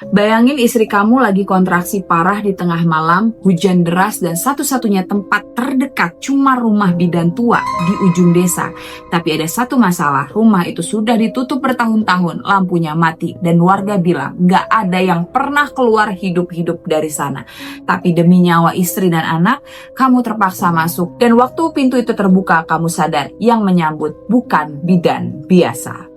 Bayangin istri kamu lagi kontraksi parah di tengah malam, hujan deras dan satu-satunya tempat terdekat cuma rumah bidan tua di ujung desa. Tapi ada satu masalah, rumah itu sudah ditutup bertahun-tahun, lampunya mati dan warga bilang gak ada yang pernah keluar hidup-hidup dari sana. Tapi demi nyawa istri dan anak, kamu terpaksa masuk dan waktu pintu itu terbuka kamu sadar yang menyambut bukan bidan biasa.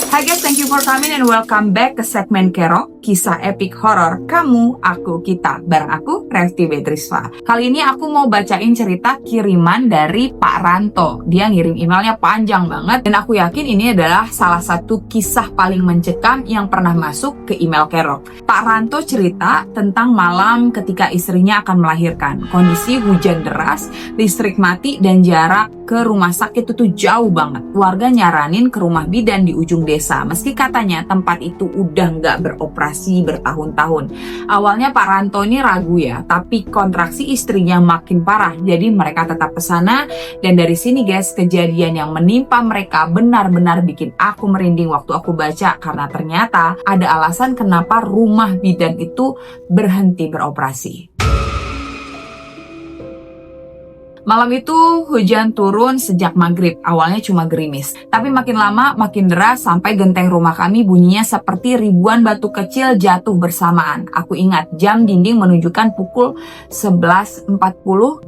Hai guys, thank you for coming and welcome back ke segmen Kerok, kisah epic horror kamu, aku, kita, bareng aku, Resti Bedrisva. Kali ini aku mau bacain cerita kiriman dari Pak Ranto. Dia ngirim emailnya panjang banget dan aku yakin ini adalah salah satu kisah paling mencekam yang pernah masuk ke email Kerok. Pak Ranto cerita tentang malam ketika istrinya akan melahirkan. Kondisi hujan deras, listrik mati dan jarak ke rumah sakit itu jauh banget. Warga nyaranin ke rumah bidan di ujung desa. Meski katanya tempat itu udah nggak beroperasi bertahun-tahun. Awalnya Pak Ranto ini ragu ya, tapi kontraksi istrinya makin parah. Jadi mereka tetap kesana dan dari sini guys, kejadian yang menimpa mereka benar-benar bikin aku merinding waktu aku baca. Karena ternyata ada alasan kenapa rumah bidan itu berhenti beroperasi. Malam itu hujan turun sejak maghrib, awalnya cuma gerimis. Tapi makin lama makin deras sampai genteng rumah kami bunyinya seperti ribuan batu kecil jatuh bersamaan. Aku ingat jam dinding menunjukkan pukul 11.40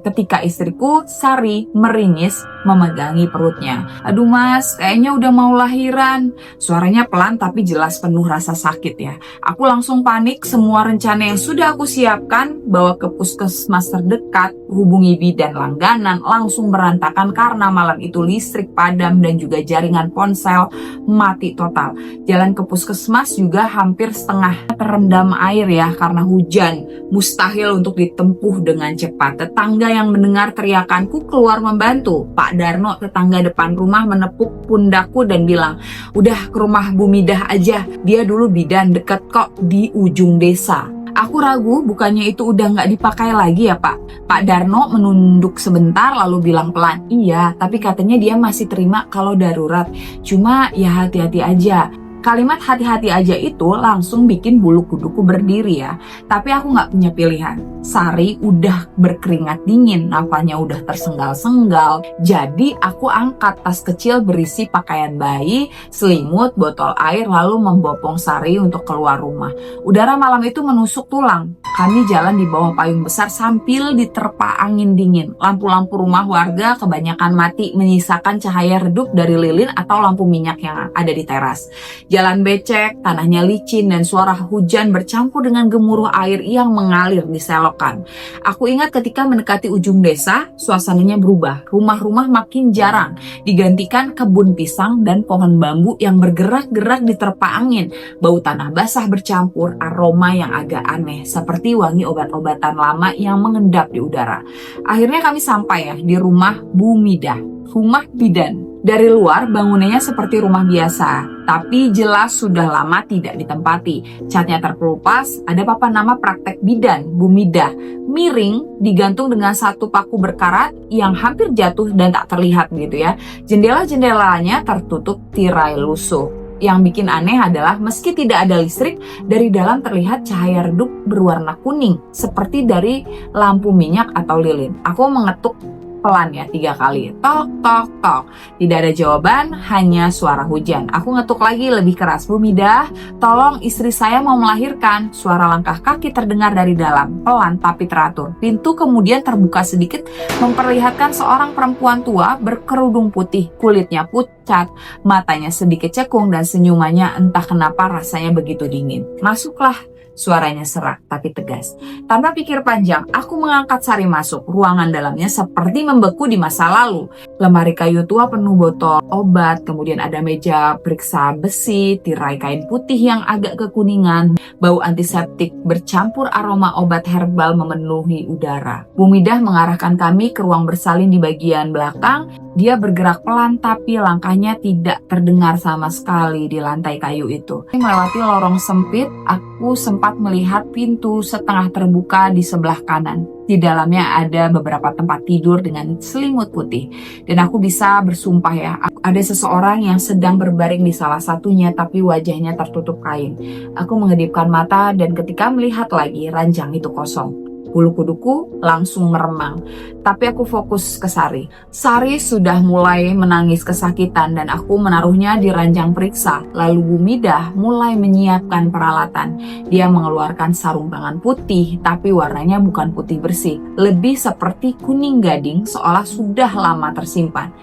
ketika istriku Sari meringis memegangi perutnya. Aduh mas, kayaknya udah mau lahiran. Suaranya pelan tapi jelas penuh rasa sakit ya. Aku langsung panik, semua rencana yang sudah aku siapkan, bawa ke puskesmas terdekat, hubungi bidan langganan, langsung berantakan karena malam itu listrik padam dan juga jaringan ponsel mati total. Jalan ke puskesmas juga hampir setengah terendam air ya karena hujan. Mustahil untuk ditempuh dengan cepat. Tetangga yang mendengar teriakanku keluar membantu. Pak Darno, tetangga depan rumah, menepuk pundakku dan bilang, udah ke rumah Bu Midah aja, dia dulu bidan deket kok di ujung desa. Aku ragu, bukannya itu udah nggak dipakai lagi ya Pak? Pak Darno menunduk sebentar lalu bilang pelan, iya, tapi katanya dia masih terima kalau darurat. Cuma ya hati-hati aja. Kalimat hati-hati aja itu langsung bikin bulu kuduku berdiri ya. Tapi aku nggak punya pilihan. Sari udah berkeringat dingin, nafasnya udah tersenggal-senggal. Jadi aku angkat tas kecil berisi pakaian bayi, selimut, botol air, lalu membopong Sari untuk keluar rumah. Udara malam itu menusuk tulang. Kami jalan di bawah payung besar sambil diterpa angin dingin. Lampu-lampu rumah warga kebanyakan mati, menyisakan cahaya redup dari lilin atau lampu minyak yang ada di teras. Jalan becek, tanahnya licin, dan suara hujan bercampur dengan gemuruh air yang mengalir di selokan. Aku ingat ketika mendekati ujung desa, suasananya berubah. Rumah-rumah makin jarang, digantikan kebun pisang dan pohon bambu yang bergerak-gerak diterpa angin. Bau tanah basah bercampur, aroma yang agak aneh, seperti wangi obat-obatan lama yang mengendap di udara. Akhirnya kami sampai ya di rumah Bu Midah, rumah bidan. Dari luar bangunannya seperti rumah biasa, tapi jelas sudah lama tidak ditempati. Catnya terkelupas, ada papan nama praktek bidan, Bu Midah, miring, digantung dengan satu paku berkarat yang hampir jatuh dan tak terlihat gitu ya. Jendela-jendelanya tertutup tirai lusuh. Yang bikin aneh adalah meski tidak ada listrik, dari dalam terlihat cahaya redup berwarna kuning, seperti dari lampu minyak atau lilin. Aku mengetuk pelan ya 3 kali. Tok, tok, tok. Tidak ada jawaban, hanya suara hujan. Aku ngetuk lagi lebih keras. Bu Midah, tolong istri saya mau melahirkan. Suara langkah kaki terdengar dari dalam, pelan tapi teratur. Pintu kemudian terbuka sedikit, memperlihatkan seorang perempuan tua berkerudung putih, kulitnya pucat, matanya sedikit cekung dan senyumannya entah kenapa rasanya begitu dingin. Masuklah. Suaranya serak tapi tegas. Tanpa pikir panjang, aku mengangkat Sari masuk. Ruangan dalamnya seperti membeku di masa lalu. Lemari kayu tua penuh botol obat, kemudian ada meja periksa besi, tirai kain putih yang agak kekuningan, bau antiseptik bercampur aroma obat herbal memenuhi udara. Bu Midah mengarahkan kami ke ruang bersalin di bagian belakang. Dia bergerak pelan tapi langkahnya tidak terdengar sama sekali di lantai kayu itu. Melewati lorong sempit, aku sempat melihat pintu setengah terbuka di sebelah kanan. Di dalamnya ada beberapa tempat tidur dengan selimut putih. Dan aku bisa bersumpah ya, ada seseorang yang sedang berbaring di salah satunya tapi wajahnya tertutup kain. Aku mengedipkan mata dan ketika melihat lagi, ranjang itu kosong. Bulu kuduku langsung meremang. Tapi aku fokus ke Sari. Sari sudah mulai menangis kesakitan dan aku menaruhnya di ranjang periksa. Lalu Bu Midah mulai menyiapkan peralatan. Dia mengeluarkan sarung tangan putih, tapi warnanya bukan putih bersih. Lebih seperti kuning gading seolah sudah lama tersimpan.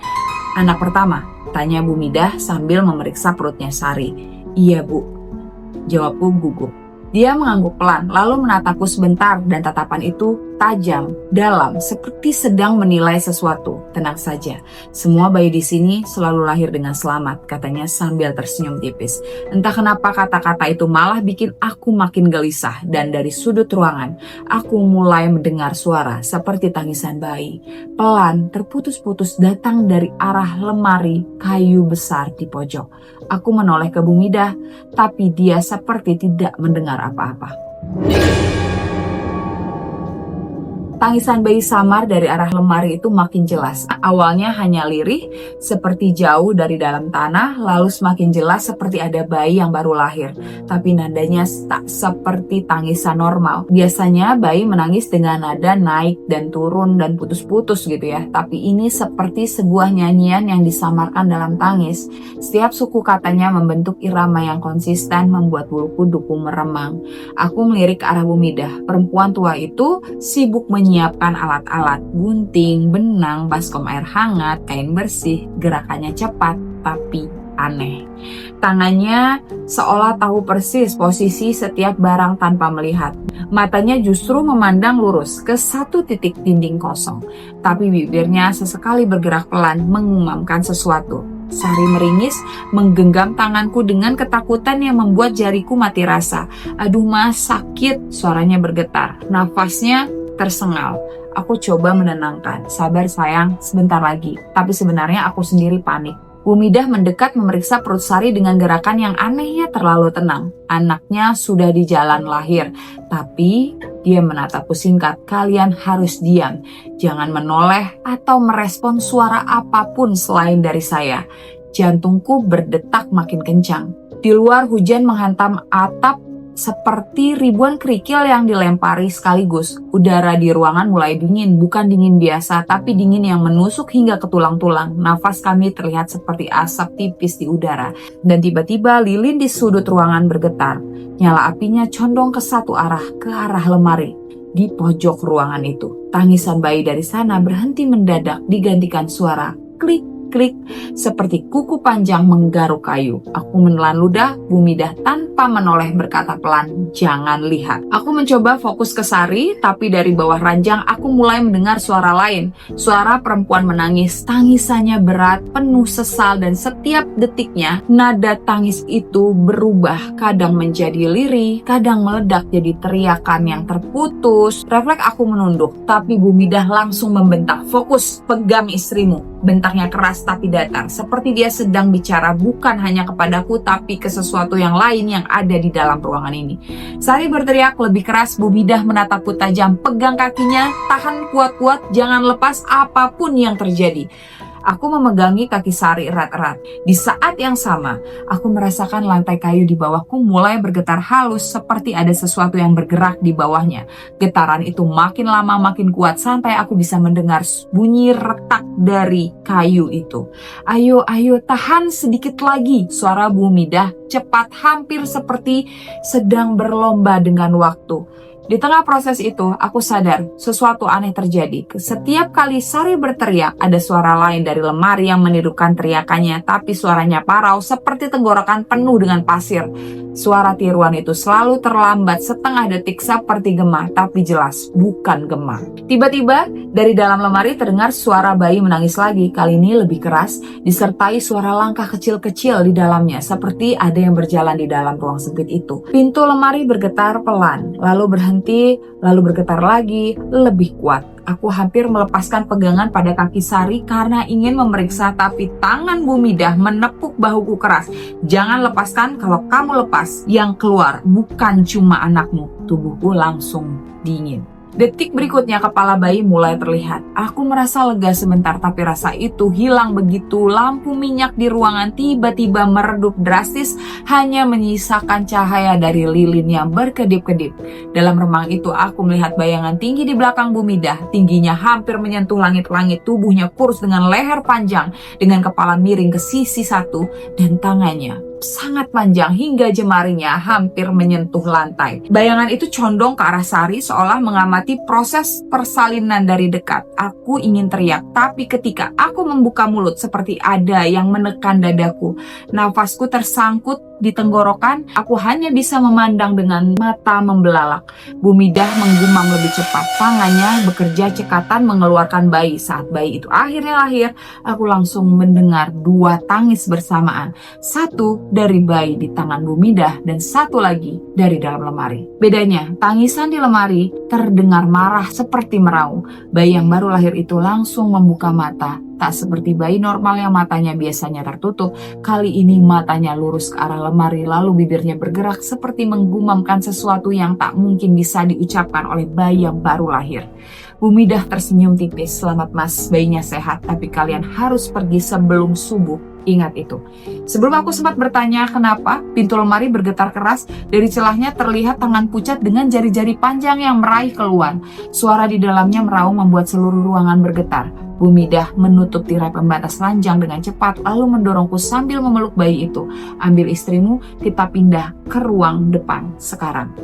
Anak pertama, tanya Bu Midah sambil memeriksa perutnya Sari. Iya Bu, jawabku gugup. Dia mengangguk pelan, lalu menatapku sebentar dan tatapan itu tajam, dalam, seperti sedang menilai sesuatu. Tenang saja, semua bayi di sini selalu lahir dengan selamat, katanya sambil tersenyum tipis. Entah kenapa kata-kata itu malah bikin aku makin gelisah dan dari sudut ruangan, aku mulai mendengar suara seperti tangisan bayi. Pelan, terputus-putus datang dari arah lemari kayu besar di pojok. Aku menoleh ke Bu Midah, tapi dia seperti tidak mendengar apa-apa. Tangisan bayi samar dari arah lemari itu makin jelas. Awalnya hanya lirih, seperti jauh dari dalam tanah, lalu semakin jelas seperti ada bayi yang baru lahir. Tapi nadanya tak seperti tangisan normal. Biasanya bayi menangis dengan nada naik dan turun dan putus-putus gitu ya. Tapi ini seperti sebuah nyanyian yang disamarkan dalam tangis. Setiap suku katanya membentuk irama yang konsisten membuat bulu kuduku meremang. Aku melirik ke arah Bu Midah. Perempuan tua itu sibuk menyiapkan alat-alat, gunting, benang, baskom air hangat, kain bersih. Gerakannya cepat tapi aneh. Tangannya seolah tahu persis posisi setiap barang tanpa melihat. Matanya justru memandang lurus ke satu titik dinding kosong. Tapi bibirnya sesekali bergerak pelan mengumamkan sesuatu. Sari meringis, menggenggam tanganku dengan ketakutan yang membuat jariku mati rasa. Aduh mas, sakit, suaranya bergetar. Nafasnya tersengal. Aku coba menenangkan. Sabar sayang, sebentar lagi. Tapi sebenarnya aku sendiri panik. Bu Midah mendekat memeriksa perut Sari dengan gerakan yang anehnya terlalu tenang. Anaknya sudah di jalan lahir. Tapi dia menatapku singkat. Kalian harus diam. Jangan menoleh atau merespon suara apapun selain dari saya. Jantungku berdetak makin kencang. Di luar hujan menghantam atap seperti ribuan kerikil yang dilempari sekaligus. Udara di ruangan mulai dingin, bukan dingin biasa, tapi dingin yang menusuk hingga ke tulang-tulang. Nafas kami terlihat seperti asap tipis di udara. Dan tiba-tiba lilin di sudut ruangan bergetar. Nyala apinya condong ke satu arah, ke arah lemari. Di pojok ruangan itu, tangisan bayi dari sana berhenti mendadak digantikan suara klik. Klik, seperti kuku panjang menggaruk kayu. Aku menelan ludah. Bu Midah tanpa menoleh berkata pelan, jangan lihat. Aku mencoba fokus ke Sari, tapi dari bawah ranjang aku mulai mendengar suara lain. Suara perempuan menangis, tangisannya berat, penuh sesal dan setiap detiknya nada tangis itu berubah. Kadang menjadi lirih, kadang meledak jadi teriakan yang terputus. Refleks aku menunduk, tapi Bu Midah langsung membentak, fokus, pegang istrimu. Bentaknya keras tapi datar, seperti dia sedang bicara bukan hanya kepadaku tapi ke sesuatu yang lain yang ada di dalam ruangan ini. Sari berteriak lebih keras. Bu Midah menatapku tajam, pegang kakinya, tahan kuat-kuat, jangan lepas apapun yang terjadi. Aku memegangi kaki Sari erat-erat. Di saat yang sama, aku merasakan lantai kayu di bawahku mulai bergetar halus seperti ada sesuatu yang bergerak di bawahnya. Getaran itu makin lama makin kuat sampai aku bisa mendengar bunyi retak dari kayu itu. Ayo, ayo, tahan sedikit lagi. Suara Bu Midah cepat hampir seperti sedang berlomba dengan waktu. Di tengah proses itu, aku sadar sesuatu aneh terjadi. Setiap kali Sari berteriak, ada suara lain dari lemari yang menirukan teriakannya, tapi suaranya parau seperti tenggorokan penuh dengan pasir. Suara tiruan itu selalu terlambat setengah detik seperti gema, tapi jelas bukan gema. Tiba-tiba, dari dalam lemari terdengar suara bayi menangis lagi, kali ini lebih keras, disertai suara langkah kecil-kecil di dalamnya, seperti ada yang berjalan di dalam ruang sempit itu. Pintu lemari bergetar pelan, lalu berhenti berhenti, lalu bergetar lagi, lebih kuat. Aku hampir melepaskan pegangan pada kaki Sari karena ingin memeriksa, tapi tangan Bu Midah menepuk bahuku keras. Jangan lepaskan, kalau kamu lepas, yang keluar bukan cuma anakmu. Tubuhku langsung dingin. Detik berikutnya kepala bayi mulai terlihat. Aku merasa lega sebentar, tapi rasa itu hilang begitu lampu minyak di ruangan tiba-tiba meredup drastis, hanya menyisakan cahaya dari lilin yang berkedip-kedip. Dalam remang itu aku melihat bayangan tinggi di belakang Bu Midah. Tingginya hampir menyentuh langit-langit, tubuhnya kurus dengan leher panjang, dengan kepala miring ke sisi satu, dan tangannya sangat panjang hingga jemarinya hampir menyentuh lantai. Bayangan itu condong ke arah Sari seolah mengamati proses persalinan dari dekat. Aku ingin teriak, tapi ketika aku membuka mulut seperti ada yang menekan dadaku. Nafasku tersangkut di tenggorokan, aku hanya bisa memandang dengan mata membelalak. Bu Midah menggumam lebih cepat. Tangannya bekerja cekatan mengeluarkan bayi. Saat bayi itu akhirnya lahir, aku langsung mendengar dua tangis bersamaan. Satu dari bayi di tangan Bu Midah dan satu lagi dari dalam lemari. Bedanya, tangisan di lemari terdengar marah seperti meraung. Bayi yang baru lahir itu langsung membuka mata. Tak seperti bayi normal yang matanya biasanya tertutup, kali ini matanya lurus ke arah lemari lalu bibirnya bergerak seperti menggumamkan sesuatu yang tak mungkin bisa diucapkan oleh bayi yang baru lahir. Bu Midah tersenyum tipis, "Selamat mas, bayinya sehat, tapi kalian harus pergi sebelum subuh. Ingat itu." Sebelum aku sempat bertanya kenapa, pintu lemari bergetar keras. Dari celahnya terlihat tangan pucat dengan jari-jari panjang yang meraih keluar. Suara di dalamnya meraung membuat seluruh ruangan bergetar. Bu Midah menutup tirai pembatas ranjang dengan cepat lalu mendorongku sambil memeluk bayi itu. "Ambil istrimu, kita pindah ke ruang depan sekarang."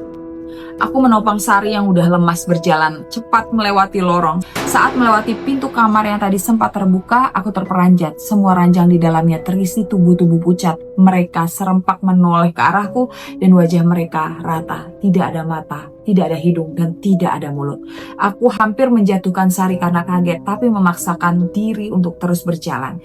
Aku menopang Sari yang udah lemas berjalan cepat melewati lorong. Saat melewati pintu kamar yang tadi sempat terbuka, aku terperanjat. Semua ranjang di dalamnya terisi tubuh-tubuh pucat. Mereka serempak menoleh ke arahku dan wajah mereka rata. Tidak ada mata, tidak ada hidung, dan tidak ada mulut. Aku hampir menjatuhkan Sari karena kaget, tapi memaksakan diri untuk terus berjalan.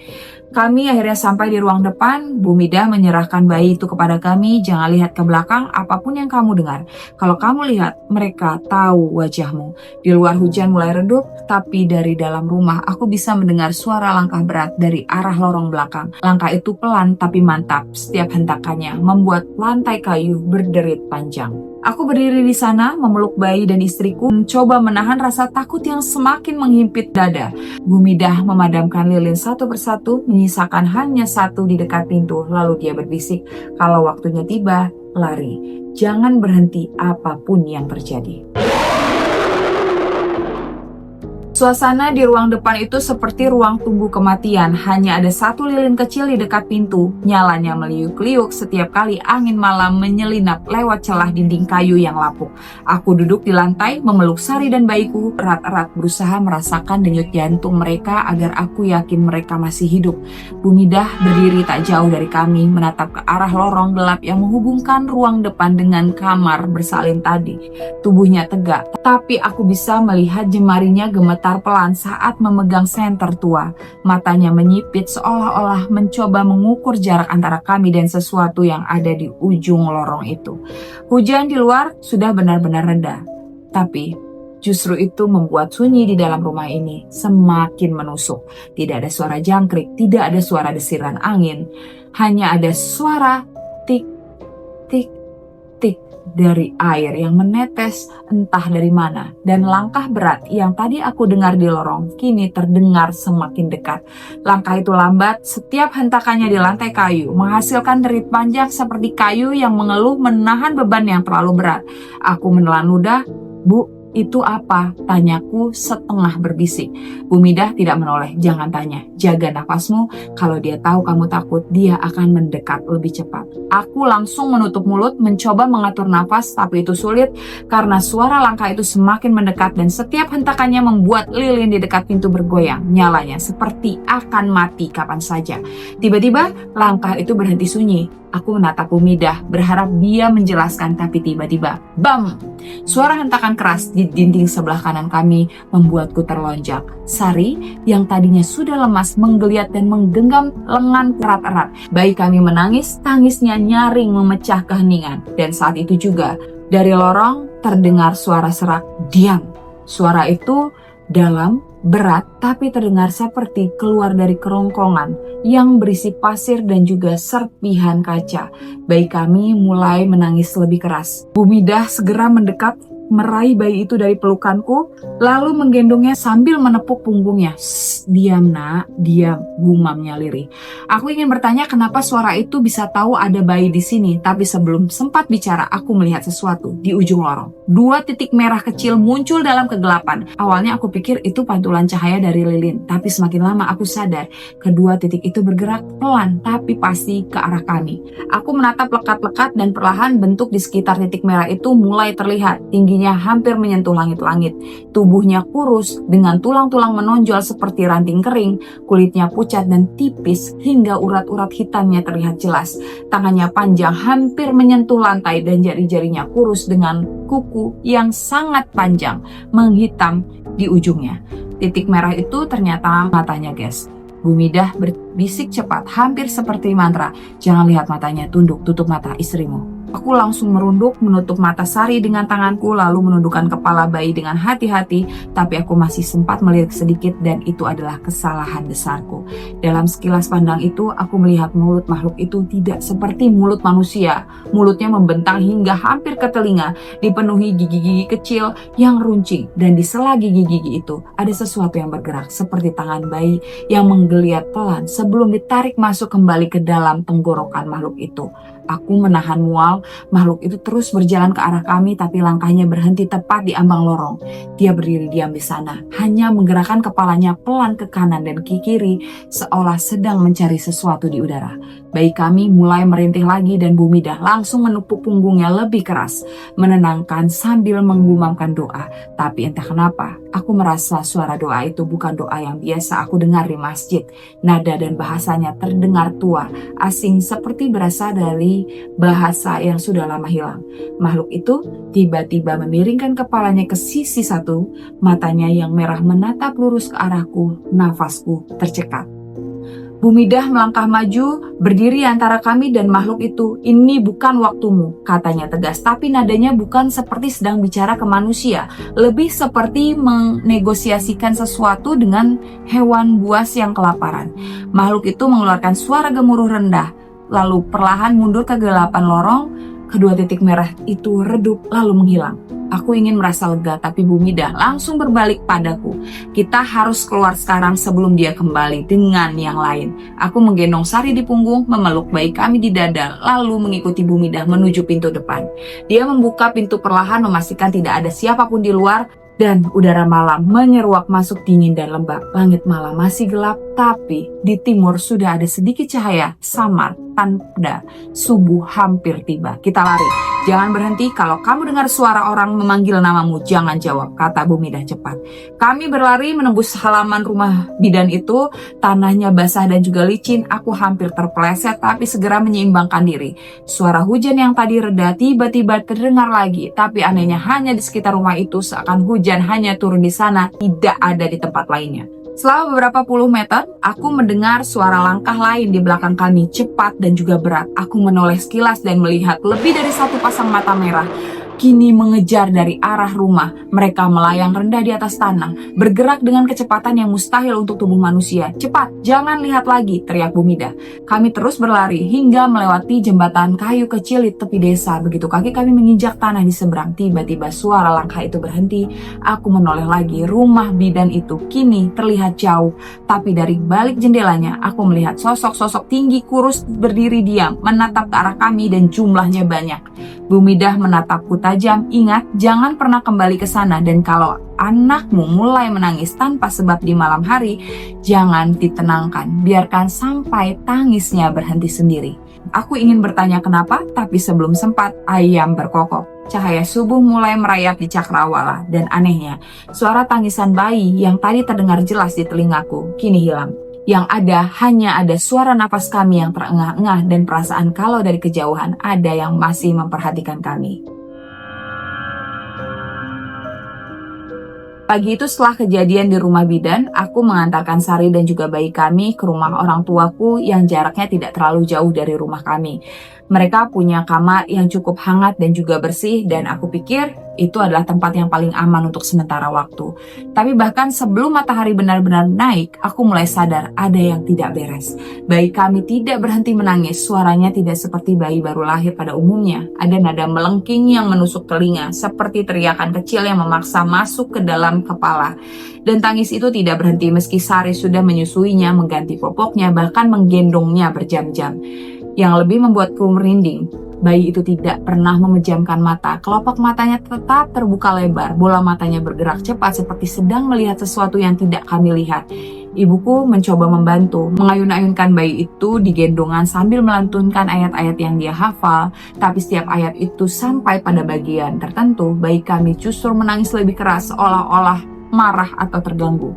Kami akhirnya sampai di ruang depan. Bu Midah menyerahkan bayi itu kepada kami. "Jangan lihat ke belakang, apapun yang kamu dengar. Kalau kamu lihat, mereka tahu wajahmu." Di luar hujan mulai redup, tapi dari dalam rumah aku bisa mendengar suara langkah berat dari arah lorong belakang. Langkah itu pelan tapi mantap. Setiap hentakannya membuat lantai kayu berderit panjang. Aku berdiri di sana, memeluk bayi dan istriku, mencoba menahan rasa takut yang semakin menghimpit dada. Bu Midah memadamkan lilin satu persatu, menyisakan hanya satu di dekat pintu. Lalu dia berbisik, "Kalau waktunya tiba, lari. Jangan berhenti apapun yang terjadi." Suasana di ruang depan itu seperti ruang tunggu kematian. Hanya ada satu lilin kecil di dekat pintu. Nyalanya meliuk-liuk setiap kali angin malam menyelinap lewat celah dinding kayu yang lapuk. Aku duduk di lantai, memeluk Sari dan bayiku, erat-erat berusaha merasakan denyut jantung mereka agar aku yakin mereka masih hidup. Bu Midah berdiri tak jauh dari kami, menatap ke arah lorong gelap yang menghubungkan ruang depan dengan kamar bersalin tadi. Tubuhnya tegak, tapi aku bisa melihat jemarinya gemetar pelan saat memegang senter tua. Matanya menyipit seolah-olah mencoba mengukur jarak antara kami dan sesuatu yang ada di ujung lorong itu. Hujan di luar sudah benar-benar reda, tapi justru itu membuat sunyi di dalam rumah ini semakin menusuk. Tidak ada suara jangkrik, tidak ada suara desiran angin. Hanya ada suara tik, tik, tik dari air yang menetes entah dari mana, dan langkah berat yang tadi aku dengar di lorong kini terdengar semakin dekat. Langkah itu lambat, setiap hentakannya di lantai kayu menghasilkan derit panjang seperti kayu yang mengeluh menahan beban yang terlalu berat. Aku menelan ludah. "Bu, itu apa?" tanyaku setengah berbisik. Bu Midah tidak menoleh. "Jangan tanya, jaga nafasmu. Kalau dia tahu kamu takut, dia akan mendekat lebih cepat." Aku langsung menutup mulut, mencoba mengatur nafas, tapi itu sulit karena suara langkah itu semakin mendekat dan setiap hentakannya membuat lilin di dekat pintu bergoyang. Nyalanya seperti akan mati kapan saja. Tiba-tiba langkah itu berhenti sunyi. Aku menatap Bu Midah, berharap dia menjelaskan, tapi tiba-tiba, bam! Suara hentakan keras di dinding sebelah kanan kami membuatku terlonjak. Sari, yang tadinya sudah lemas, menggeliat dan menggenggam lenganku erat-erat. Bayi kami menangis, tangisnya nyaring memecah keheningan. Dan saat itu juga, Dari lorong terdengar suara serak, "Diam." Suara itu dalam, berat, tapi terdengar seperti keluar dari kerongkongan yang berisi pasir dan juga serpihan kaca. Bayi kami mulai menangis lebih keras. Bu Midah segera mendekat, meraih bayi itu dari pelukanku, lalu menggendongnya sambil menepuk punggungnya. "Shh, diam nak, diam," gumamnya lirih. Aku ingin bertanya kenapa suara itu bisa tahu ada bayi di sini, tapi sebelum sempat bicara, aku melihat sesuatu di ujung lorong. 2 titik merah kecil muncul dalam kegelapan. Awalnya aku pikir itu pantulan cahaya dari lilin, tapi semakin lama aku sadar, kedua titik itu bergerak pelan, tapi pasti ke arah kami. Aku menatap lekat-lekat dan perlahan bentuk di sekitar titik merah itu mulai terlihat. Tingginya hampir menyentuh langit-langit. Tubuhnya kurus dengan tulang-tulang menonjol seperti ranting kering, kulitnya pucat dan tipis hingga urat-urat hitamnya terlihat jelas. Tangannya panjang hampir menyentuh lantai dan jari-jarinya kurus dengan kuku yang sangat panjang menghitam di ujungnya. Titik merah itu ternyata matanya, guys. Bu Midah berbisik cepat, hampir seperti mantra, "Jangan lihat matanya, tunduk, tutup mata istrimu." Aku langsung merunduk, menutup mata Sari dengan tanganku, lalu menundukkan kepala bayi dengan hati-hati, tapi aku masih sempat melirik sedikit dan itu adalah kesalahan besarku. Dalam sekilas pandang itu, aku melihat mulut makhluk itu tidak seperti mulut manusia. Mulutnya membentang hingga hampir ke telinga, dipenuhi gigi-gigi kecil yang runcing, dan di sela gigi-gigi itu ada sesuatu yang bergerak seperti tangan bayi yang menggeliat pelan sebelum ditarik masuk kembali ke dalam tenggorokan makhluk itu. Aku menahan mual, makhluk itu terus berjalan ke arah kami tapi langkahnya berhenti tepat di ambang lorong. Dia berdiri diam di sana, hanya menggerakkan kepalanya pelan ke kanan dan ke kiri seolah sedang mencari sesuatu di udara. Bayi kami mulai merintih lagi dan Bu Midah langsung menepuk punggungnya lebih keras, menenangkan sambil menggumamkan doa. Tapi entah kenapa, aku merasa suara doa itu bukan doa yang biasa aku dengar di masjid. Nada dan bahasanya terdengar tua, asing seperti berasal dari bahasa yang sudah lama hilang. Makhluk itu tiba-tiba memiringkan kepalanya ke sisi satu, matanya yang merah menatap lurus ke arahku, nafasku tercekat. Bu Midah melangkah maju, berdiri antara kami dan makhluk itu. "Ini bukan waktumu," katanya tegas, tapi nadanya bukan seperti sedang bicara ke manusia, lebih seperti menegosiasikan sesuatu dengan hewan buas yang kelaparan. Makhluk itu mengeluarkan suara gemuruh rendah, lalu perlahan mundur ke kegelapan lorong. Kedua titik merah itu redup lalu menghilang. Aku ingin merasa lega, tapi Bu Midah langsung berbalik padaku. "Kita harus keluar sekarang sebelum dia kembali dengan yang lain." Aku menggendong Sari di punggung, memeluk bayi kami di dada, lalu mengikuti Bu Midah menuju pintu depan. Dia membuka pintu perlahan, memastikan tidak ada siapapun di luar, dan udara malam menyeruak masuk dingin dan lembab. Langit malam masih gelap, tapi di timur sudah ada sedikit cahaya samar, tanda subuh hampir tiba. "Kita lari. Jangan berhenti. Kalau kamu dengar suara orang memanggil namamu, jangan jawab," kata Bu Midah cepat. Kami berlari menembus halaman rumah bidan itu. Tanahnya basah dan juga licin. Aku hampir terpeleset tapi segera menyeimbangkan diri. Suara hujan yang tadi reda tiba-tiba terdengar lagi. Tapi anehnya hanya di sekitar rumah itu, seakan hujan hanya turun di sana, tidak ada di tempat lainnya. Setelah beberapa puluh meter, aku mendengar suara langkah lain di belakang kami, cepat dan juga berat. Aku menoleh sekilas dan melihat lebih dari satu pasang mata merah kini mengejar dari arah rumah. Mereka melayang rendah di atas tanah, bergerak dengan kecepatan yang mustahil untuk tubuh manusia. "Cepat, jangan lihat lagi," teriak Bu Midah. Kami terus berlari hingga melewati jembatan kayu kecil di tepi desa. Begitu kaki kami menginjak tanah di seberang, tiba-tiba suara langkah itu berhenti. Aku menoleh lagi. Rumah bidan itu kini terlihat jauh, tapi dari balik jendelanya aku melihat sosok-sosok tinggi kurus berdiri diam, menatap ke arah kami dan jumlahnya banyak. Bu Midah menatapku tajam. "Ingat, jangan pernah kembali ke sana, dan kalau anakmu mulai menangis tanpa sebab di malam hari, jangan ditenangkan, biarkan sampai tangisnya berhenti sendiri." Aku ingin bertanya kenapa, tapi sebelum sempat, ayam berkokok. Cahaya subuh mulai merayap di cakrawala, dan anehnya, suara tangisan bayi yang tadi terdengar jelas di telingaku kini hilang. Yang hanya ada suara napas kami yang terengah-engah dan perasaan kalau dari kejauhan ada yang masih memperhatikan kami. Pagi itu setelah kejadian di rumah bidan, aku mengantarkan Sari dan juga bayi kami ke rumah orang tuaku yang jaraknya tidak terlalu jauh dari rumah kami. Mereka punya kamar yang cukup hangat dan juga bersih, dan aku pikir itu adalah tempat yang paling aman untuk sementara waktu. Tapi bahkan sebelum matahari benar-benar naik, aku mulai sadar ada yang tidak beres. Bayi kami tidak berhenti menangis, suaranya tidak seperti bayi baru lahir pada umumnya. Ada nada melengking yang menusuk telinga, seperti teriakan kecil yang memaksa masuk ke dalam kepala. Dan tangis itu tidak berhenti meski Sari sudah menyusuinya, mengganti popoknya, bahkan menggendongnya berjam-jam. Yang lebih membuatku merinding, bayi itu tidak pernah memejamkan mata. Kelopak matanya tetap terbuka lebar, bola matanya bergerak cepat seperti sedang melihat sesuatu yang tidak kami lihat. Ibuku mencoba membantu, mengayun-ayunkan bayi itu di gendongan sambil melantunkan ayat-ayat yang dia hafal. Tapi setiap ayat itu sampai pada bagian tertentu, bayi kami justru menangis lebih keras, seolah-olah marah atau terganggu.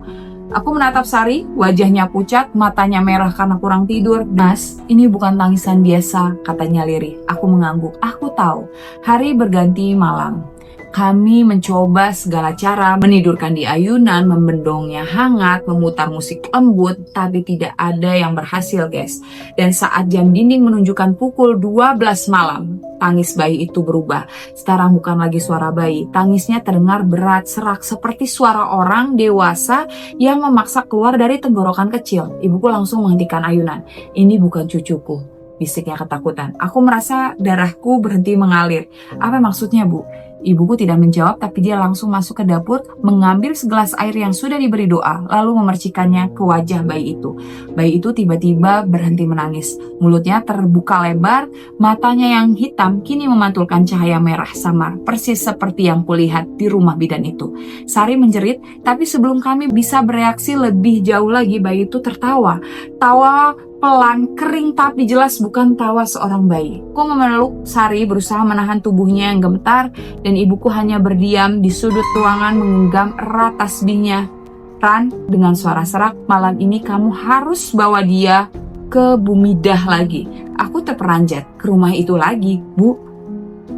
Aku menatap Sari, wajahnya pucat, matanya merah karena kurang tidur. "Mas, ini bukan tangisan biasa," katanya lirih. Aku mengangguk. Aku tahu, hari berganti malam. Kami mencoba segala cara, menidurkan di ayunan, membendongnya hangat, memutar musik lembut, tapi tidak ada yang berhasil, guys. Dan saat jam dinding menunjukkan pukul 12 malam, tangis bayi itu berubah. Sekarang bukan lagi suara bayi, tangisnya terdengar berat, serak, seperti suara orang dewasa yang memaksa keluar dari tenggorokan kecil. Ibuku langsung menghentikan ayunan. "Ini bukan cucuku," bisiknya ketakutan. Aku merasa darahku berhenti mengalir. "Apa maksudnya, Bu?" Ibuku tidak menjawab, tapi dia langsung masuk ke dapur, mengambil segelas air yang sudah diberi doa, lalu memercikannya ke wajah bayi itu. Bayi itu tiba-tiba berhenti menangis. Mulutnya terbuka lebar, matanya yang hitam kini memantulkan cahaya merah samar, persis seperti yang kulihat di rumah bidan itu. Sari menjerit, tapi sebelum kami bisa bereaksi lebih jauh lagi, bayi itu tertawa. Tawa pelan, kering, tapi jelas bukan tawa seorang bayi. Aku memeluk Sari, berusaha menahan tubuhnya yang gemetar, dan ibuku hanya berdiam di sudut ruangan menggenggam erat tasbihnya. "Ran," dengan suara serak, "malam ini kamu harus bawa dia ke Bumidah lagi." Aku terperanjat. "Ke rumah itu lagi, Bu?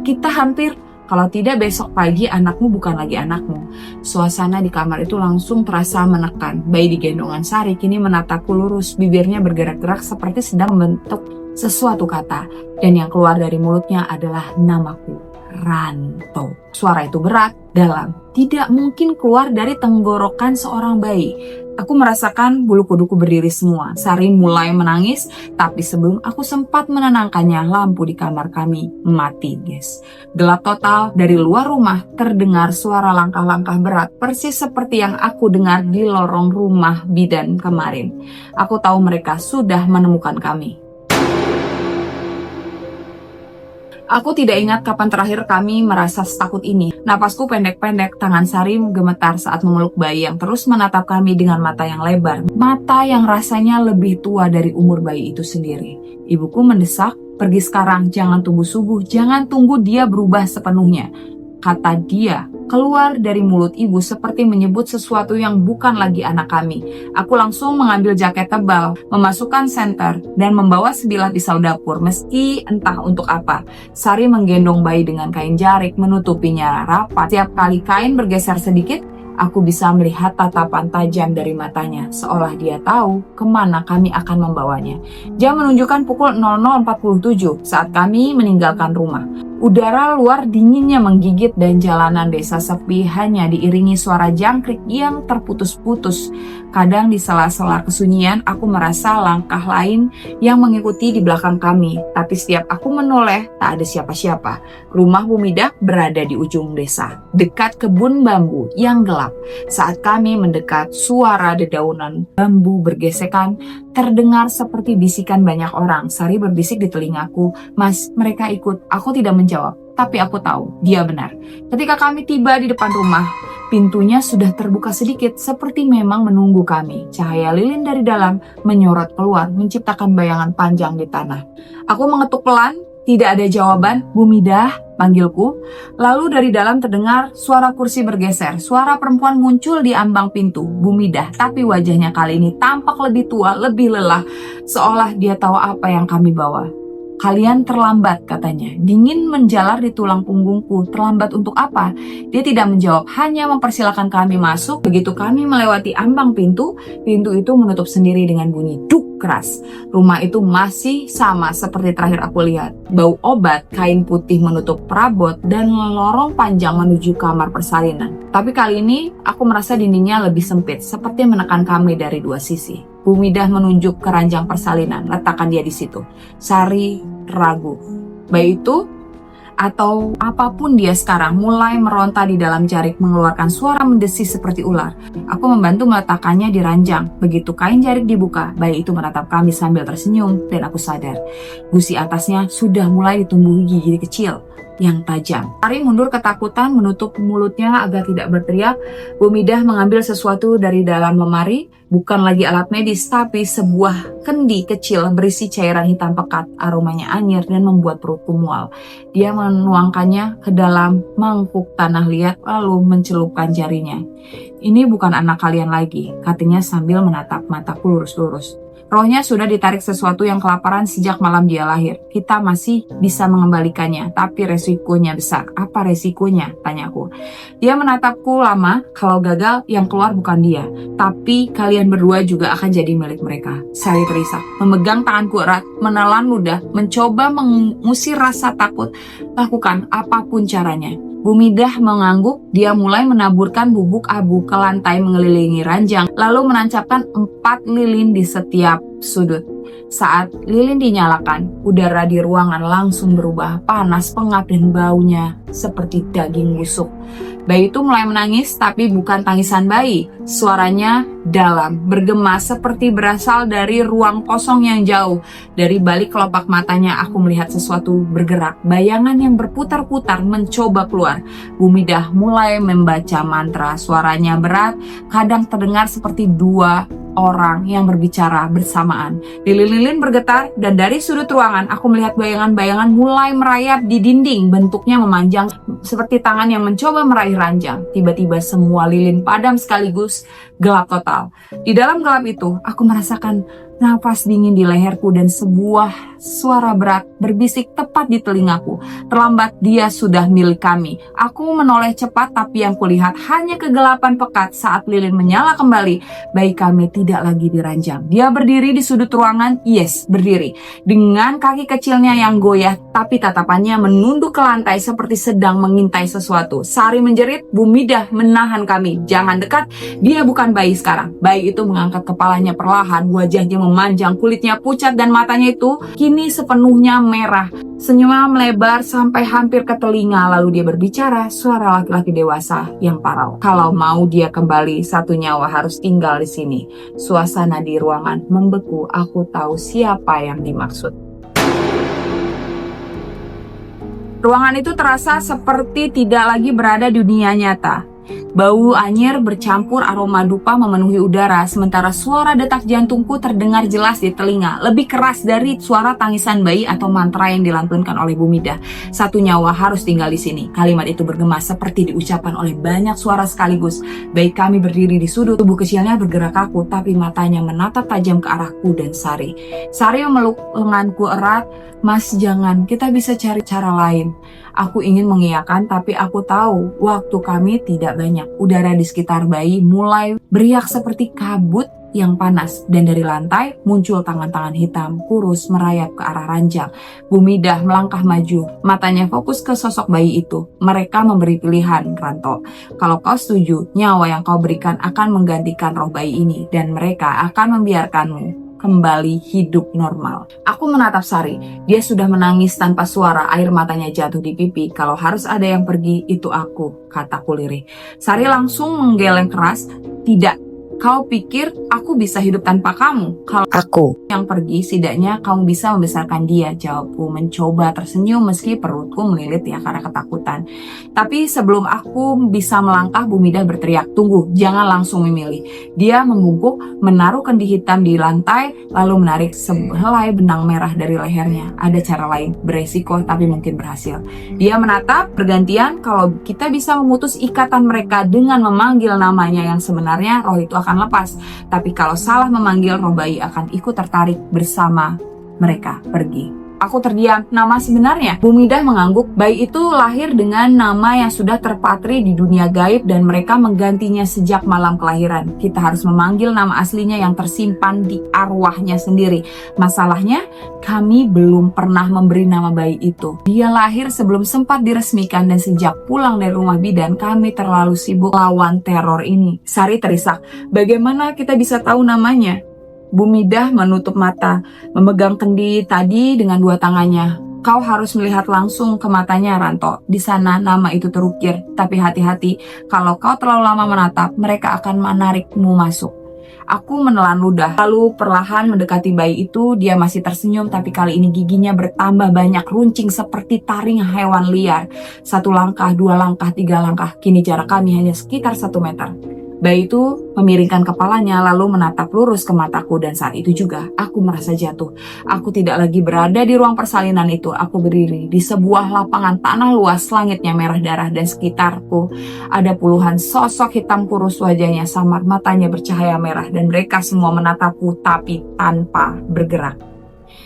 Kita hampir..." "Kalau tidak besok pagi anakmu bukan lagi anakmu." Suasana di kamar itu langsung terasa menekan. Bayi di gendongan Sari kini menatapku lurus, bibirnya bergerak-gerak seperti sedang membentuk sesuatu kata. Dan yang keluar dari mulutnya adalah namaku, Ranto. Suara itu berat, dalam, tidak mungkin keluar dari tenggorokan seorang bayi. Aku merasakan bulu kuduku berdiri semua. Sari mulai menangis, tapi sebelum aku sempat menenangkannya, lampu di kamar kami mati, guys. Gelap total. Dari luar rumah terdengar suara langkah-langkah berat, persis seperti yang aku dengar di lorong rumah bidan kemarin. Aku tahu mereka sudah menemukan kami. Aku tidak ingat kapan terakhir kami merasa setakut ini. Napasku pendek-pendek, tangan Sari gemetar saat memeluk bayi yang terus menatap kami dengan mata yang lebar. Mata yang rasanya lebih tua dari umur bayi itu sendiri. Ibuku mendesak, "Pergi sekarang, jangan tunggu subuh, jangan tunggu dia berubah sepenuhnya." Kata dia keluar dari mulut ibu seperti menyebut sesuatu yang bukan lagi anak kami. Aku langsung mengambil jaket tebal, memasukkan senter, dan membawa sebilah pisau dapur, meski entah untuk apa. Sari menggendong bayi dengan kain jarik, menutupinya rapat. Setiap kali kain bergeser sedikit, aku bisa melihat tatapan tajam dari matanya, seolah dia tahu kemana kami akan membawanya. Jam menunjukkan pukul 00.47 saat kami meninggalkan rumah. Udara luar dinginnya menggigit dan jalanan desa sepi hanya diiringi suara jangkrik yang terputus-putus. Kadang di sela-sela kesunyian aku merasa langkah lain yang mengikuti di belakang kami. Tapi setiap aku menoleh, tak ada siapa-siapa. Rumah Bumidah berada di ujung desa, dekat kebun bambu yang gelap. Saat kami mendekat, suara dedaunan bambu bergesekan terdengar seperti bisikan banyak orang. Sari berbisik di telingaku, "Mas, mereka ikut." Aku tidak menjawab, tapi aku tahu dia benar. Ketika kami tiba di depan rumah, pintunya sudah terbuka sedikit, seperti memang menunggu kami. Cahaya lilin dari dalam menyorot keluar, menciptakan bayangan panjang di tanah. Aku mengetuk pelan, tidak ada jawaban. "Bumidah," panggilku. Lalu dari dalam terdengar suara kursi bergeser. Suara perempuan muncul di ambang pintu. Bumidah, tapi wajahnya kali ini tampak lebih tua, lebih lelah, seolah dia tahu apa yang kami bawa. Kalian terlambat, katanya. Dingin menjalar di tulang punggungku. Terlambat untuk apa? Dia tidak menjawab, hanya mempersilahkan kami masuk. Begitu kami melewati ambang pintu, pintu itu menutup sendiri dengan bunyi duk keras. Rumah itu masih sama seperti terakhir aku lihat. Bau obat, kain putih menutup perabot, dan lorong panjang menuju kamar persalinan. Tapi kali ini aku merasa dindingnya lebih sempit, seperti menekan kami dari dua sisi. Bu Midah menunjuk ke ranjang persalinan, letakkan dia di situ. Sari ragu. Bayi itu atau apapun dia sekarang mulai meronta di dalam jarik, mengeluarkan suara mendesis seperti ular. Aku membantu meletakkannya di ranjang. Begitu kain jarik dibuka, bayi itu menatap kami sambil tersenyum dan aku sadar. Gusi atasnya sudah mulai ditumbuhi gigi kecil yang tajam. Sari mundur ketakutan, menutup mulutnya agar tidak berteriak. Bu Midah mengambil sesuatu dari dalam lemari, bukan lagi alat medis, tapi sebuah kendi kecil berisi cairan hitam pekat. Aromanya anyir dan membuat perutku mual. Dia menuangkannya ke dalam mangkuk tanah liat, lalu mencelupkan jarinya. Ini bukan anak kalian lagi, katanya sambil menatap mataku lurus-lurus. Rohnya sudah ditarik sesuatu yang kelaparan sejak malam dia lahir. Kita masih bisa mengembalikannya, tapi resikonya besar. Apa resikonya? Tanyaku. Dia menatapku lama. Kalau gagal, yang keluar bukan dia, tapi kalian berdua juga akan jadi milik mereka. Sari terisak, memegang tanganku erat, menelan ludah, mencoba mengusir rasa takut. Lakukan apapun caranya. Bu Midah mengangguk. Dia mulai menaburkan bubuk abu ke lantai mengelilingi ranjang, lalu menancapkan 4 lilin di setiap sudut. Saat lilin dinyalakan, udara di ruangan langsung berubah panas, pengap, dan baunya seperti daging busuk. Bayi itu mulai menangis, tapi bukan tangisan bayi. Suaranya dalam, bergema seperti berasal dari ruang kosong yang jauh. Dari balik kelopak matanya aku melihat sesuatu bergerak. Bayangan yang berputar-putar mencoba keluar. Bu Midah mulai membaca mantra. Suaranya berat, kadang terdengar seperti 2 orang yang berbicara bersamaan. Lilin-lilin bergetar, dan dari sudut ruangan aku melihat bayangan-bayangan mulai merayap di dinding. Bentuknya memanjang seperti tangan yang mencoba meraih ranjang. Tiba-tiba semua lilin padam sekaligus, gelap total. Di dalam gelap itu aku merasakan nafas dingin di leherku dan sebuah suara berat berbisik tepat di telingaku. Terlambat, dia sudah milik kami. Aku menoleh cepat, tapi yang kulihat hanya kegelapan pekat. Saat lilin menyala kembali, bayi kami tidak lagi diranjang. Dia berdiri di sudut ruangan, berdiri. Dengan kaki kecilnya yang goyah, tapi tatapannya menunduk ke lantai seperti sedang mengintai sesuatu. Sari menjerit, Bu Midah menahan kami. Jangan dekat, dia bukan bayi sekarang. Bayi itu mengangkat kepalanya perlahan, wajahnya memanjang, kulitnya pucat, dan matanya itu kini sepenuhnya merah. Senyumnya melebar sampai hampir ke telinga, lalu dia berbicara, suara laki-laki dewasa yang parau. Kalau mau dia kembali, satu nyawa harus tinggal di sini. Suasana di ruangan membeku, aku tahu siapa yang dimaksud. Ruangan itu terasa seperti tidak lagi berada di dunia nyata. Bau anyir bercampur aroma dupa memenuhi udara, sementara suara detak jantungku terdengar jelas di telinga, lebih keras dari suara tangisan bayi atau mantra yang dilantunkan oleh Bu Midah. Satu nyawa harus tinggal di sini. Kalimat itu bergema seperti diucapkan oleh banyak suara sekaligus. Bayi kami berdiri di sudut, tubuh kecilnya bergerak kaku, tapi matanya menatap tajam ke arahku dan Sari. Sari memeluk lenganku erat. Mas, jangan, kita bisa cari cara lain. Aku ingin mengiyakan, tapi aku tahu waktu kami tidak banyak. Udara di sekitar bayi mulai beriak seperti kabut yang panas, dan dari lantai muncul tangan-tangan hitam kurus merayap ke arah ranjang. Bu Midah melangkah maju, matanya fokus ke sosok bayi itu. Mereka memberi pilihan, Ranto. Kalau kau setuju, nyawa yang kau berikan akan menggantikan roh bayi ini, dan mereka akan membiarkanmu kembali hidup normal. Aku menatap Sari. Dia sudah menangis tanpa suara, air matanya jatuh di pipi. Kalau harus ada yang pergi, itu aku, kataku lirih. Sari langsung menggeleng keras. Tidak, kau pikir aku bisa hidup tanpa kamu? Kalau aku yang pergi, setidaknya kamu bisa membesarkan dia, jawabku mencoba tersenyum meski perutku melilit ya karena ketakutan. Tapi sebelum aku bisa melangkah, Bu Midah berteriak, tunggu, jangan langsung memilih. Dia membungkuk, menaruh kendi hitam di lantai, lalu menarik sehelai benang merah dari lehernya. Ada cara lain, beresiko tapi mungkin berhasil. Dia menatap bergantian. Kalau kita bisa memutus ikatan mereka dengan memanggil namanya yang sebenarnya, roh itu akan lepas. Tapi kalau salah memanggil, roh bayi akan ikut tertarik bersama mereka pergi. Aku terdiam. Nama sebenarnya? Bu Midah mengangguk. Bayi itu lahir dengan nama yang sudah terpatri di dunia gaib dan mereka menggantinya sejak malam kelahiran. Kita harus memanggil nama aslinya yang tersimpan di arwahnya sendiri. Masalahnya, kami belum pernah memberi nama bayi itu. Dia lahir sebelum sempat diresmikan dan sejak pulang dari rumah bidan, kami terlalu sibuk lawan teror ini. Sari terisak. Bagaimana kita bisa tahu namanya? Bu Midah menutup mata, memegang kendi tadi dengan dua tangannya. Kau harus melihat langsung ke matanya, Ranto. Di sana nama itu terukir. Tapi hati-hati, kalau kau terlalu lama menatap, mereka akan menarikmu masuk. Aku menelan ludah, lalu perlahan mendekati bayi itu. Dia masih tersenyum, tapi kali ini giginya bertambah banyak, runcing seperti taring hewan liar. 1 langkah, 2 langkah, 3 langkah. Kini jarak kami hanya sekitar 1 meter. Bayi itu memiringkan kepalanya lalu menatap lurus ke mataku dan saat itu juga aku merasa jatuh. Aku tidak lagi berada di ruang persalinan itu. Aku berdiri di sebuah lapangan tanah luas, langitnya merah darah dan sekitarku ada puluhan sosok hitam kurus, wajahnya samar, matanya bercahaya merah dan mereka semua menatapku tapi tanpa bergerak.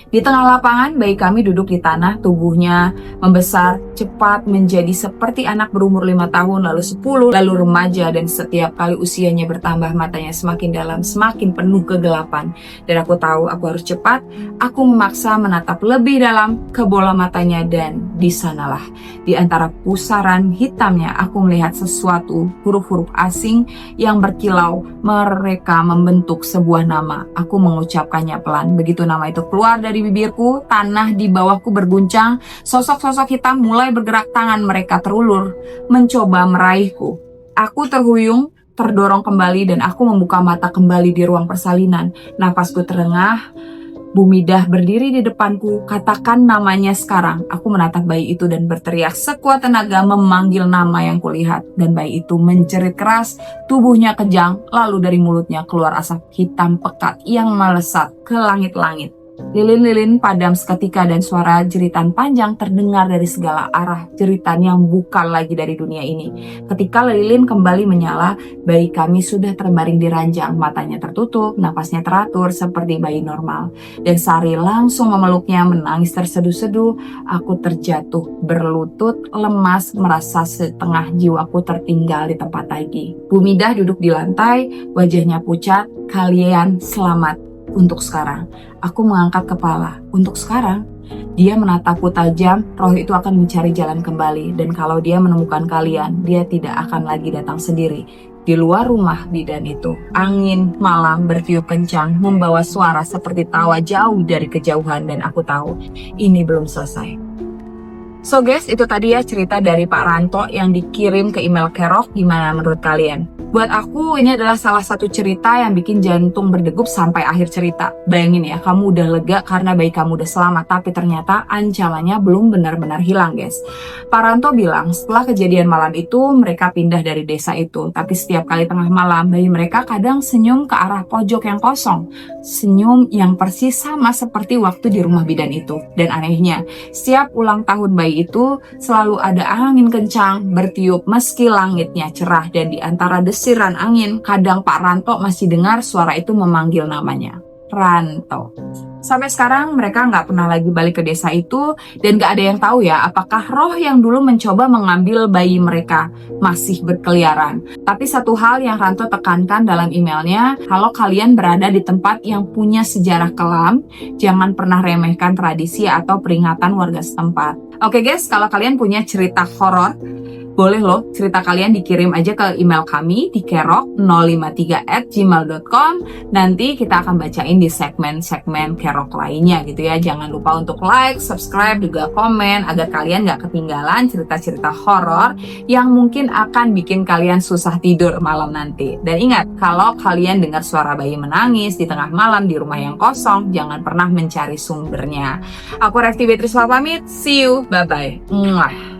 Di tengah lapangan, bayi kami duduk di tanah, tubuhnya membesar cepat menjadi seperti anak berumur 5 tahun, lalu 10, lalu remaja, dan setiap kali usianya bertambah, matanya semakin dalam, semakin penuh kegelapan. Dan aku tahu aku harus cepat, aku memaksa menatap lebih dalam ke bola matanya dan di sanalah, di antara pusaran hitamnya, aku melihat sesuatu, huruf-huruf asing yang berkilau, mereka membentuk sebuah nama. Aku mengucapkannya pelan, begitu nama itu keluar dari bibirku, tanah di bawahku berguncang, sosok-sosok hitam mulai bergerak, tangan mereka terulur, mencoba meraihku. Aku terhuyung, terdorong kembali dan aku membuka mata kembali di ruang persalinan. Nafasku terengah, Bu Midah berdiri di depanku, katakan namanya sekarang. Aku menatap bayi itu dan berteriak sekuat tenaga memanggil nama yang kulihat. Dan bayi itu menjerit keras, tubuhnya kejang, lalu dari mulutnya keluar asap hitam pekat yang melesat ke langit-langit. Lilin-lilin padam seketika dan suara jeritan panjang terdengar dari segala arah, jeritan yang bukan lagi dari dunia ini. Ketika lilin kembali menyala, bayi kami sudah terbaring di ranjang, matanya tertutup, napasnya teratur seperti bayi normal. Dan Sari langsung memeluknya, menangis terseduh-seduh. Aku terjatuh berlutut, lemas, merasa setengah jiwaku tertinggal di tempat lagi. Bu Midah duduk di lantai, wajahnya pucat. Kalian selamat. Untuk sekarang, aku mengangkat kepala. Untuk sekarang, dia menatapku tajam. Roh itu akan mencari jalan kembali. Dan kalau dia menemukan kalian, dia tidak akan lagi datang sendiri. Di luar rumah bidan itu, angin malam bertiup kencang, membawa suara seperti tawa jauh dari kejauhan. Dan aku tahu, ini belum selesai. So guys, itu tadi ya cerita dari Pak Ranto yang dikirim ke email Kerok. Gimana menurut kalian? Buat aku ini adalah salah satu cerita yang bikin jantung berdegup sampai akhir cerita. Bayangin ya, kamu udah lega karena bayi kamu udah selamat, tapi ternyata ancamannya belum benar-benar hilang guys. Pak Ranto bilang setelah kejadian malam itu mereka pindah dari desa itu. Tapi setiap kali tengah malam bayi mereka kadang senyum ke arah pojok yang kosong. Senyum yang persis sama seperti waktu di rumah bidan itu. Dan anehnya, setiap ulang tahun bayi itu selalu ada angin kencang bertiup meski langitnya cerah, dan di antara desiran angin kadang Pak Ranto masih dengar suara itu memanggil namanya, Ranto. Sampai sekarang mereka nggak pernah lagi balik ke desa itu dan nggak ada yang tahu ya apakah roh yang dulu mencoba mengambil bayi mereka masih berkeliaran. Tapi satu hal yang Ranto tekankan dalam emailnya, kalau kalian berada di tempat yang punya sejarah kelam, jangan pernah remehkan tradisi atau peringatan warga setempat. Oke guys, kalau kalian punya cerita horor, boleh loh cerita kalian dikirim aja ke email kami di kerok053@gmail.com. Nanti kita akan bacain di segmen-segmen Kerok lainnya gitu ya. Jangan lupa untuk like, subscribe, juga komen agar kalian gak ketinggalan cerita-cerita horor yang mungkin akan bikin kalian susah tidur malam nanti. Dan ingat, kalau kalian dengar suara bayi menangis di tengah malam di rumah yang kosong, jangan pernah mencari sumbernya. Aku Rekti Beatrice pamit, see you, bye-bye. Mwah.